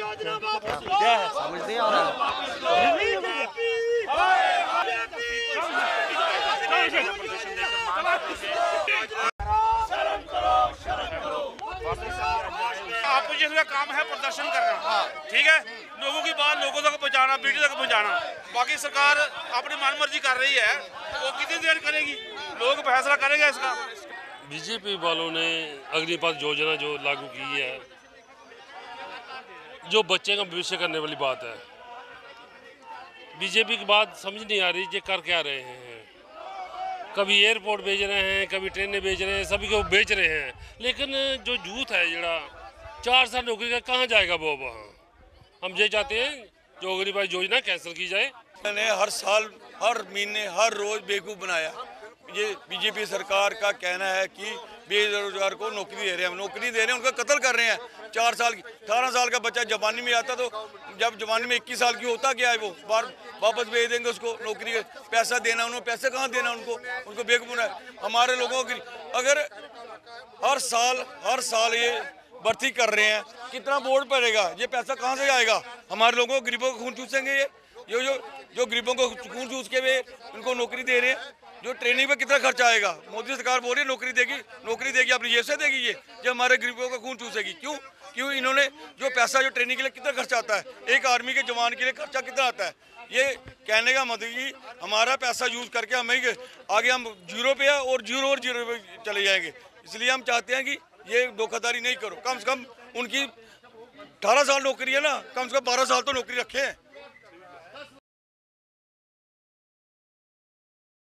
क्या है समझ नहीं आ रहा। अपोजिशन का काम है प्रदर्शन करना, ठीक है, लोगों की बात लोगों तक पहुंचाना, मीडिया तक पहुंचाना। बाकी सरकार अपनी मनमर्जी कर रही है, वो कितनी देर करेगी, लोग फैसला करेंगे इसका। बीजेपी वालों ने अग्निपथ योजना जो लागू की है, जो बच्चे का भविष्य करने वाली बात है। बीजेपी की बात समझ नहीं आ रही ये कर क्या रहे हैं। कभी एयरपोर्ट भेज रहे हैं, कभी ट्रेनें भेज रहे हैं, सभी को बेच रहे हैं, लेकिन जो यूथ है जरा 4 साल नौकरी का कहाँ जाएगा वो वहाँ। हम ये चाहते हैं जो अग्निपथ योजना कैंसिल की जाए। ने हर साल, हर महीने, हर रोज बेवकूफ़ बनाया। ये बीजेपी सरकार का कहना है कि बेरोजगार को नौकरी दे रहे हैं, नौकरी दे रहे हैं, उनका कत्ल कर रहे हैं। 4 साल की 18 साल का बच्चा जवानी में आता तो जब जवानी में 21 साल की होता क्या है वो बार वापस भेज देंगे उसको नौकरी का पैसा देना, उन्होंने पैसे कहाँ देना उनको बेवकूफ़ बनाया। हमारे लोगों की अगर हर साल ये भर्ती कर रहे हैं, कितना बोर्ड पड़ेगा, ये पैसा कहाँ से आएगा। हमारे लोगों को गरीबों को खून चूसेंगे ये जो गरीबों को खून चूस के वे उनको नौकरी दे रहे हैं। जो ट्रेनिंग पे कितना खर्चा आएगा, मोदी सरकार बोल रही है नौकरी देगी अपनी जेब से देगी, ये जो हमारे गरीबों का खून चूसेगी। क्यों इन्होंने जो पैसा जो ट्रेनिंग के लिए कितना खर्चा आता है, एक आर्मी के जवान के लिए खर्चा कितना आता है, ये कहने का मतलब कि हमारा पैसा यूज करके हमें आगे हम जीरो पे है और जीरो पे चले जाएंगे। इसलिए हम चाहते हैं कि ये धोखाधड़ी नहीं करो, कम से कम उनकी 18 साल नौकरी है ना, कम से कम 12 साल तो नौकरी रखे हैं।